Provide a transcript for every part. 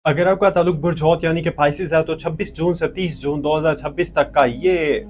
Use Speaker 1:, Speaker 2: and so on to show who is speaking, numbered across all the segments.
Speaker 1: अगर आपका ताल्लुक बुर्ज हौत यानी कि पाइसिस है तो 26 जून से 30 जून 2026 तक का ये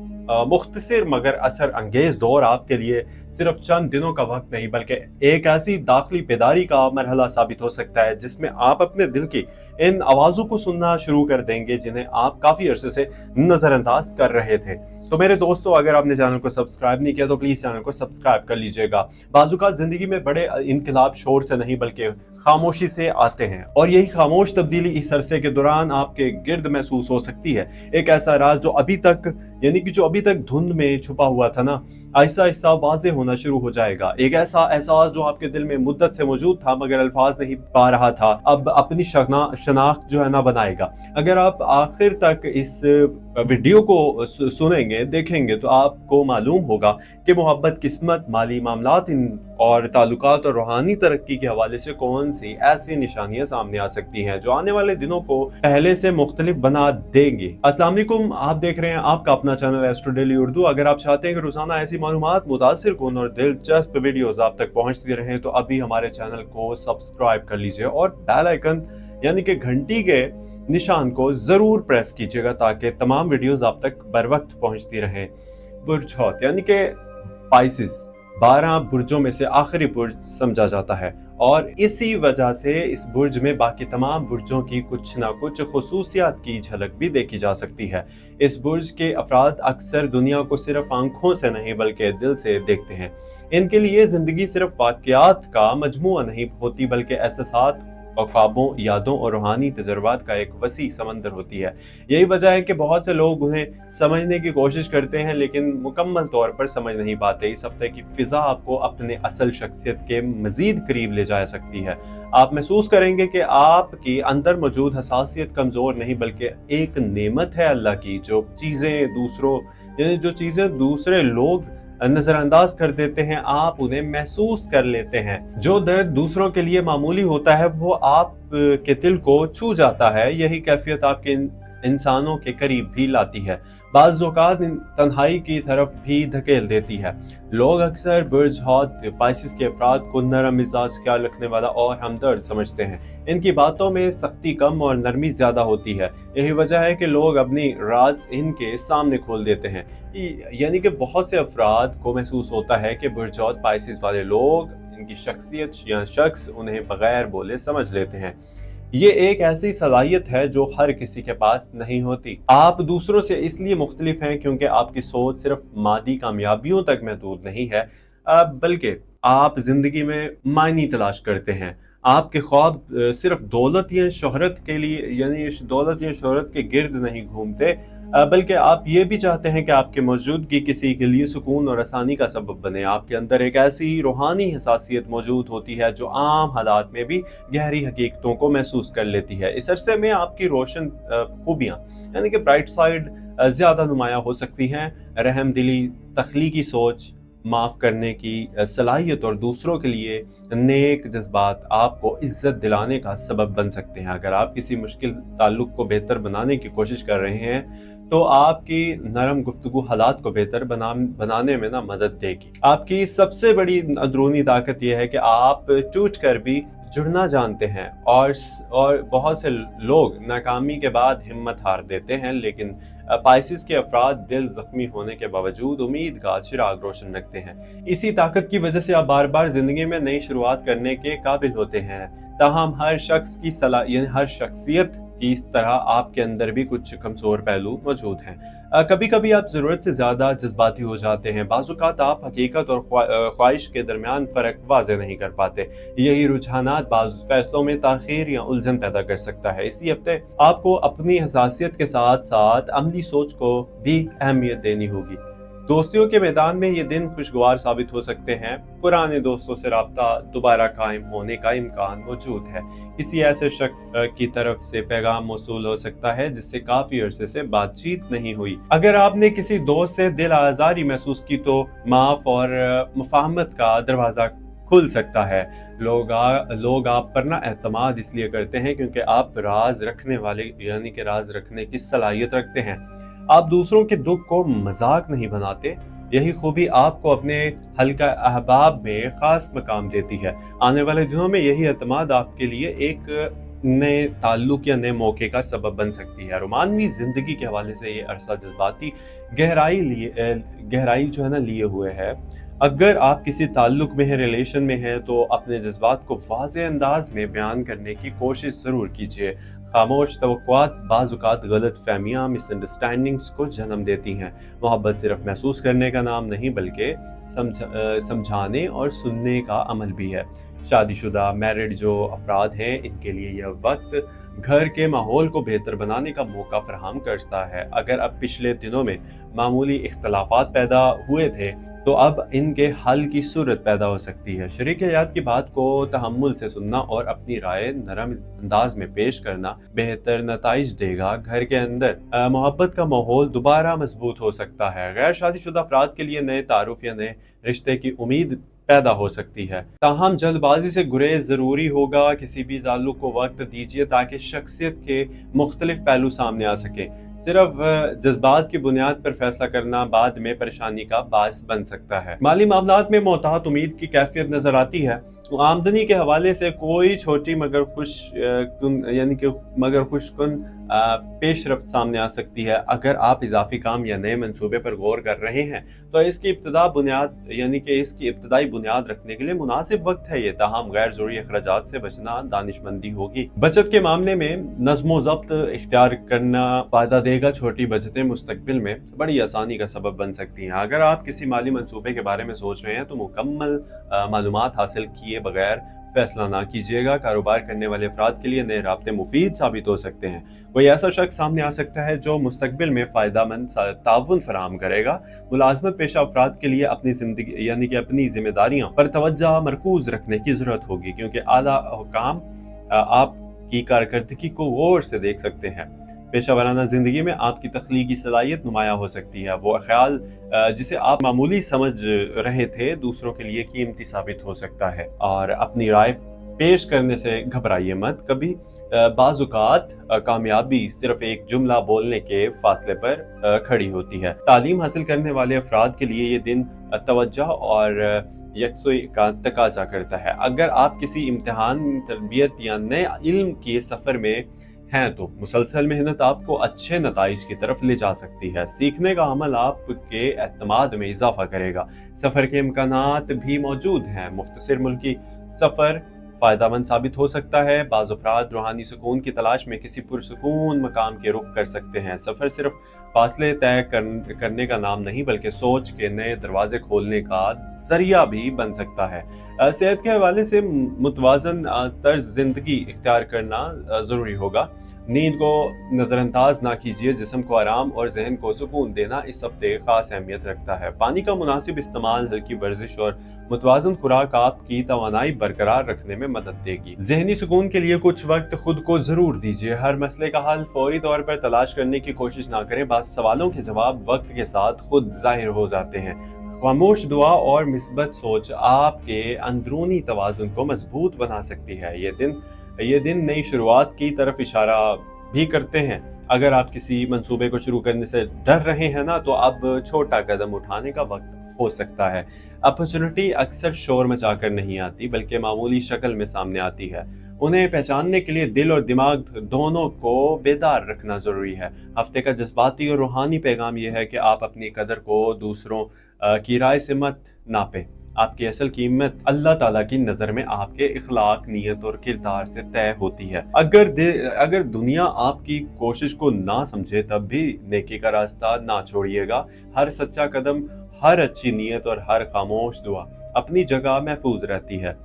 Speaker 1: मुख्तसर मगर असर अंगेज दौर आपके लिए सिर्फ चंद दिनों का वक्त नहीं बल्कि एक ऐसी दाखिली बेदारी का मरहला साबित हो सकता है जिसमें आप अपने दिल की इन आवाज़ों को सुनना शुरू कर देंगे जिन्हें आप काफ़ी अरसे से नज़रअंदाज कर रहे थे। तो मेरे दोस्तों, अगर आपने चैनल को सब्सक्राइब नहीं किया तो प्लीज़ चैनल को सब्सक्राइब कर लीजिएगा। बाज़ुकात ज़िंदगी में बड़े इनकलाब शोर से नहीं बल्कि खामोशी से आते हैं, और यही खामोश तब्दीली इस अरसे के दौरान आपके गिर्द महसूस हो सकती है। एक ऐसा राज जो अभी तक धुंध में छुपा हुआ था ना, आहिस्ता आहिस्ता वाज़ेह होना शुरू हो जाएगा। एक ऐसा एहसास जो आपके दिल में मुद्दत से मौजूद था मगर अल्फाज नहीं पा रहा था, अब अपनी शनाख्त जो है ना बनाएगा। अगर आप आखिर तक इस वीडियो को सुनेंगे, देखेंगे, तो आपको मालूम होगा कि मोहब्बत, किस्मत, माली मामलात और ताल्लुकात और रूहानी तरक्की के हवाले से कौन सी ऐसी निशानियां सामने आ सकती हैं जो आने वाले दिनों को पहले से मुख्तलिफ बना देंगे। अस्सलाम वालेकुम, आप देख रहे हैं आपका अपना चैनल एस्ट्रो डेली उर्दू। अगर आप चाहते हैं कि रोजाना ऐसी मालूमात, मुतासिर कुन और दिलचस्प वीडियोस आप तक पहुंचती रहे तो अभी हमारे चैनल को सब्सक्राइब कर लीजिए और बेल आइकन यानी कि घंटी के निशान को जरूर प्रेस कीजिएगा ताकि तमाम वीडियोस आप तक बर वक्त पहुंचती रहें। बुर्ज हौत यानी कि पाइसिस 12 बुर्जों में से आखिरी बुर्ज समझा जाता है और इसी वजह से इस बुर्ज में बाकी तमाम बुर्जों की कुछ ना कुछ खुसूसियात की झलक भी देखी जा सकती है। इस बुर्ज के अफराद अक्सर दुनिया को सिर्फ आंखों से नहीं बल्कि दिल से देखते हैं। इनके लिए जिंदगी सिर्फ वाकयात का मजमुआ नहीं होती बल्कि एहसासात और ख्वाबों, यादों और रूहानी तजर्बात का एक वसी समंदर होती है। यही वजह है कि बहुत से लोग उन्हें समझने की कोशिश करते हैं लेकिन मुकम्मल तौर पर समझ नहीं पाते। इस हफ्ते की फिजा आपको अपने असल शख्सियत के मजीद करीब ले जा सकती है। आप महसूस करेंगे कि आपकी अंदर मौजूद हसासियत कमजोर नहीं बल्कि एक नेमत है अल्लाह की। जो चीज़ें दूसरे लोग नजरअंदाज कर देते हैं, आप उन्हें महसूस कर लेते हैं। जो दर्द दूसरों के लिए मामूली होता है वो आप के दिल को छू जाता है। यही कैफियत आपके इंसानों के करीब भी लाती है, बाज़ औक़ात तन्हाई की तरफ भी धकेल देती है। लोग अक्सर बुर्ज हौत पाइसिस के अफराद को नरम मिजाज, ख्याल रखने वाला और हमदर्द समझते हैं। इनकी बातों में सख्ती कम और नरमी ज्यादा होती है। यही वजह है कि लोग अपनी राज इनके सामने खोल देते हैं। यानी कि बहुत से अफराद को महसूस होता है कि बुर्ज हौत पाइसिस वाले लोग, इनकी शख्सियत या शख्स उन्हें बगैर बोले समझ लेते हैं। ये एक ऐसी सलाहियत है जो हर किसी के पास नहीं होती। आप दूसरों से इसलिए मुख्तलिफ हैं क्योंकि आपकी सोच सिर्फ मादी कामयाबियों तक महदूद नहीं है, बल्कि आप जिंदगी में मायने तलाश करते हैं। आपके ख्वाब सिर्फ दौलत या शोहरत के लिए यानी दौलत या शोहरत के गिर्द नहीं घूमते, बल्कि आप ये भी चाहते हैं कि आपकी मौजूदगी किसी के लिए सुकून और आसानी का सबब बने। आपके अंदर एक ऐसी रूहानी हसासियत मौजूद होती है जो आम हालात में भी गहरी हकीकतों को महसूस कर लेती है। इस अरसे में आपकी रोशन खूबियाँ यानी कि ब्राइट साइड ज़्यादा नुमायाँ हो सकती हैं। रहम दिली, तख्लीकी सोच, माफ़ करने की सलाहियत और दूसरों के लिए नेक जज्बात आपको इज्जत दिलाने का सबब बन सकते हैं। अगर आप किसी मुश्किल ताल्लुक को बेहतर बनाने की कोशिश कर रहे हैं तो आपकी नरम गुफ्तगू हालात को बेहतर बनाने में ना मदद देगी। आपकी सबसे बड़ी अंदरूनी ताकत यह है कि आप टूट कर भी जुड़ना जानते हैं और बहुत से लोग नाकामी के बाद हिम्मत हार देते हैं, लेकिन पाइसिस के अफराद दिल जख्मी होने के बावजूद उम्मीद का चिराग रोशन रखते हैं। इसी ताकत की वजह से आप बार बार जिंदगी में नई शुरुआत करने के काबिल होते हैं। ताहम हर शख्सियत की इस तरह आपके अंदर भी कुछ कमजोर पहलू मौजूद हैं। कभी कभी आप ज़रूरत से ज़्यादा जज्बाती हो जाते हैं। बाज़ औक़ात आप हकीकत और ख्वाहिश के दरमियान फ़र्क वाज़े नहीं कर पाते। यही रुझानात बाज़ फैसलों में ताख़ीर या उलझन पैदा कर सकता है। इसी हफ्ते आपको अपनी हसासियत के साथ साथ अमली सोच को भी अहमियत देनी होगी। दोस्तियों के मैदान में ये दिन खुशगवार साबित हो सकते हैं। पुराने दोस्तों से राब्ता दोबारा कायम होने का इम्कान मौजूद है। किसी ऐसे शख्स की तरफ से पैगाम मौसूल हो सकता है जिससे काफी अरसे से बातचीत नहीं हुई। अगर आपने किसी दोस्त से दिल आजारी महसूस की तो माफ और मुफाहमत का दरवाजा खुल सकता है। लोग आप पर ना एतमाद इसलिए करते हैं क्योंकि आप राज रखने वाले यानी कि राज रखने की सलाहियत रखते हैं। आप दूसरों के दुख को मजाक नहीं बनाते। यही खूबी आपको अपने हल्का अहबाब में खास मकाम देती है। आने वाले दिनों में यही एतमाद आपके लिए एक नए ताल्लुक या नए मौके का सबब बन सकती है। रोमानवी जिंदगी के हवाले से ये अरसा जज्बाती गहराई जो है ना लिए हुए है। अगर आप किसी ताल्लुक में हैं, रिलेशन में हैं, तो अपने जज्बात को वाज़ेह अंदाज में बयान करने की कोशिश ज़रूर कीजिए। खामोश तवक्कुआत बाज़ औक़ात गलतफ़हमियाँ, मिसअंडरस्टैंडिंग्स को जन्म देती हैं। मोहब्बत सिर्फ महसूस करने का नाम नहीं बल्कि समझाने और सुनने का अमल भी है। शादीशुदा मैरिड जो अफराद हैं, इनके लिए यह वक्त घर के माहौल को बेहतर बनाने का मौका फराहम करता है। अगर अब पिछले दिनों में मामूली इख्तलाफात पैदा हुए थे, तो अब इनके हल की सूरत पैदा हो सकती है। शरीक हयात की बात को तहम्मुल से सुनना और अपनी राय नरम अंदाज में पेश करना बेहतर नताइज देगा। घर के अंदर मोहब्बत का माहौल दोबारा मजबूत हो सकता है। गैर शादीशुदा अफराद के लिए नए तारुफ या नए रिश्ते की उम्मीद पैदा हो सकती है। ताहम जल्दबाजी से गुरेज ज़रूरी होगा। किसी भी ताल्लुक को वक्त दीजिए ताकि शख्सियत के मुख्तलिफ पहलू सामने आ सकें। सिर्फ जज्बात की बुनियाद पर फैसला करना बाद में परेशानी का बायस बन सकता है। माली मामलात में मोहतात उम्मीद की कैफियत नजर आती है। आमदनी के हवाले से कोई छोटी मगर खुशकुन पेशरफ्त सामने आ सकती है। अगर आप इजाफी काम या नए मंसूबे पर गौर कर रहे हैं, तो इसकी इब्तदाई बुनियाद रखने के लिए मुनासिब वक्त है ये। ताहम गैर जरूरी अखराजात से बचना दानिशमंदी होगी। बचत के मामले में नज़्म ज़ब्त इख्तियार करना फायदा देगा। छोटी बचतें मुस्तकबिल में बड़ी आसानी का सबब बन सकती हैं। अगर आप किसी माली मंसूबे के बारे में सोच रहे हैं, तो मुकम्मल मालूमात हासिल किए बगैर फैसला ना कीजिएगा। कारोबार करने वाले अफराद के लिए नए राब्ते मुफीद साबित हो सकते हैं। कोई ऐसा शख्स सामने आ सकता है जो मुस्तकबिल में फ़ायदामंद ताउन फराहम करेगा। मुलाजमत पेशा अफराद के लिए अपनी जिंदगी अपनी जिम्मेदारियों पर तवज्जो मरकूज रखने की जरूरत होगी, क्योंकि आला हुकाम आपकी कारकर्दगी को गौर से देख सकते हैं। पेशा वाराना जिंदगी में आपकी तख्लीकी सलाहियत नुमाया हो सकती है। वो ख्याल जिसे आप मामूली समझ रहे थे, दूसरों के लिए कीमती साबित हो सकता है। और अपनी राय पेश करने से घबराइए मत। कभी बाज़-औक़ात कामयाबी सिर्फ एक जुमला बोलने के फासले पर खड़ी होती है। तालीम हासिल करने वाले अफराद के लिए ये दिन तवज्जो और यकसुई का तकाजा करता है। अगर आप किसी इम्तिहान, तरबियत या नए इल्म के सफ़र में हैं, तो मुसलसल मेहनत आपको अच्छे नताइज की तरफ ले जा सकती है। सीखने का अमल आपके एतमाद में इजाफा करेगा। सफ़र के इम्कानात भी मौजूद हैं। मुख्तसर मुल्की सफ़र फ़ायदामंद साबित हो सकता है। बाज़ अफराद रूहानी सुकून की तलाश में किसी पुरसुकून मकाम के रुख कर सकते हैं। सफ़र सिर्फ फासले तय करने का नाम नहीं, बल्कि सोच के नए दरवाजे खोलने का जरिया भी बन सकता है। सेहत के हवाले से मुतवाज़न तर्ज जिंदगी इख्तियार करना ज़रूरी होगा। नींद को नज़रअंदाज ना कीजिए। जिस्म को आराम और जहन को सुकून देना इस हफ्ते खास अहमियत रखता है। पानी का मुनासिब इस्तेमाल, हल्की वर्जिश और मुतवाज़न खुराक आपकी तवानाई बरकरार रखने में मदद देगी। जहनी सुकून के लिए कुछ वक्त खुद को जरूर दीजिए। हर मसले का हल फौरी तौर पर तलाश करने की कोशिश ना करें। बाज़ सवालों के जवाब वक्त के साथ खुद जाहिर हो जाते हैं। खामोश दुआ और मिस्बत सोच आपके अंदरूनी तवाज़ुन को मजबूत बना सकती है। ये दिन नई शुरुआत की तरफ इशारा भी करते हैं। अगर आप किसी मंसूबे को शुरू करने से डर रहे हैं ना, तो अब छोटा कदम उठाने का वक्त हो सकता है। अपॉर्चुनिटी अक्सर शोर मचाकर नहीं आती, बल्कि मामूली शक्ल में सामने आती है। उन्हें पहचानने के लिए दिल और दिमाग दोनों को बेदार रखना जरूरी है। हफ्ते का जज्बाती और रूहानी पैगाम यह है कि आप अपनी कदर को दूसरों की राय से मत नापें। आपकी असल कीमत अल्लाह ताला की नज़र में आपके इखलाक, नीयत और किरदार से तय होती है। अगर दुनिया आपकी कोशिश को ना समझे, तब भी नेकी का रास्ता ना छोड़िएगा। हर सच्चा कदम, हर अच्छी नीयत और हर खामोश दुआ अपनी जगह महफूज रहती है।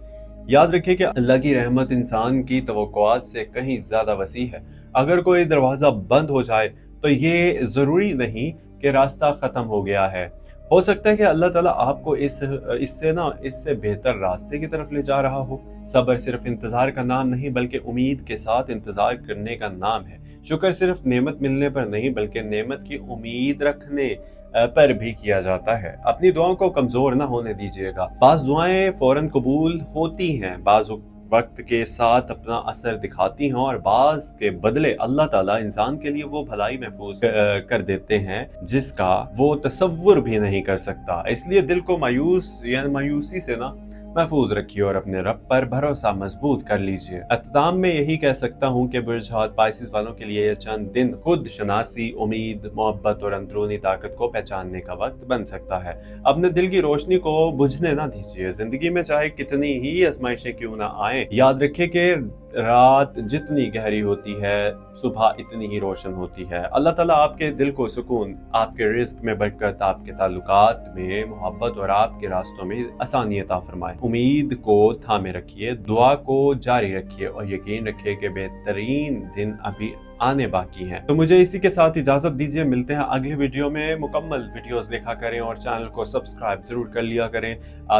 Speaker 1: याद रखें कि अल्लाह की रहमत इंसान की तवक्कुआत से कहीं ज्यादा वसी है। अगर कोई दरवाजा बंद हो जाए, तो ये जरूरी नहीं कि रास्ता खत्म हो गया है। हो सकता है कि अल्लाह ताला आपको इससे बेहतर रास्ते की तरफ ले जा रहा हो। सब्र सिर्फ इंतजार का नाम नहीं, बल्कि उम्मीद के साथ इंतजार करने का नाम है। शुक्र सिर्फ नेमत मिलने पर नहीं, बल्कि नेमत की उम्मीद रखने पर भी किया जाता है। अपनी दुआओं को कमजोर ना होने दीजिएगा। बाज़ दुआएं फौरन कबूल होती हैं, बाज़ वक्त के साथ अपना असर दिखाती हैं, और बाज़ के बदले अल्लाह ताला इंसान के लिए वो भलाई महफूज कर देते हैं जिसका वो तसव्वुर भी नहीं कर सकता। इसलिए दिल को मायूसी से ना महफूज रखिए और अपने रब पर भरोसा मजबूत कर लीजिए। अख्ताम में यही कह सकता हूँ कि बुर्ज हौत पाइसिस वालों के लिए ये चंद दिन खुद शनासी, उम्मीद, मोहब्बत और अंदरूनी ताकत को पहचानने का वक्त बन सकता है। अपने दिल की रोशनी को बुझने ना दीजिए। जिंदगी में चाहे कितनी ही आजमाइशें क्यों ना आए, याद रखिए कि रात जितनी गहरी होती है, सुबह इतनी ही रोशन होती है। अल्लाह ताला आपके दिल को सुकून, आपके रिस्क में बरकत, आपके ताल्लुकात में मोहब्बत और आपके रास्तों में आसानी अता फरमाए। उम्मीद को थामे रखिए, दुआ को जारी रखिए और यकीन रखिए कि बेहतरीन दिन अभी आने बाकी हैं। तो मुझे इसी के साथ इजाजत दीजिए, मिलते हैं अगले वीडियो में। मुकम्मल वीडियोस देखा करें और चैनल को सब्सक्राइब जरूर कर लिया करें,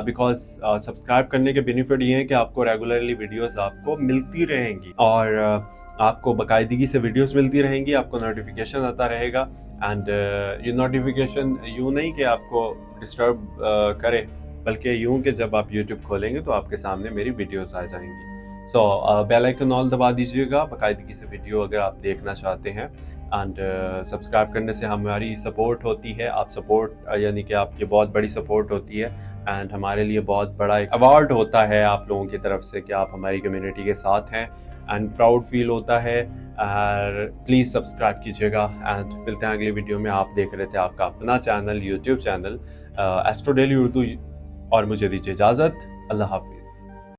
Speaker 1: बिकॉज सब्सक्राइब करने के बेनिफिट ये है कि आपको रेगुलरली वीडियोस आपको मिलती रहेंगी और आपको बाकायदगी से वीडियोस मिलती रहेंगी, आपको नोटिफिकेशन आता रहेगा। एंड ये नोटिफिकेशन यूँ नहीं कि आपको डिस्टर्ब करे, बल्कि यूँ कि जब आप यूट्यूब खोलेंगे तो आपके सामने मेरी वीडियोस आ जाएंगी। सो बेल आइकन ऑल दबा दीजिएगा बाकायदगी से वीडियो अगर आप देखना चाहते हैं। एंड सब्सक्राइब करने से हमारी सपोर्ट होती है, आप सपोर्ट यानी कि आपकी बहुत बड़ी सपोर्ट होती है। एंड हमारे लिए बहुत बड़ा एक अवार्ड होता है आप लोगों की तरफ से कि आप हमारी कम्युनिटी के साथ हैं, एंड प्राउड फील होता है। प्लीज़ सब्सक्राइब कीजिएगा एंड मिलते हैं अगली वीडियो में। आप देख रहे थे आपका अपना channel, YouTube channel astro daily Urdu, और मुझे दीजिए इजाज़त। अल्लाह हाफ़िज़।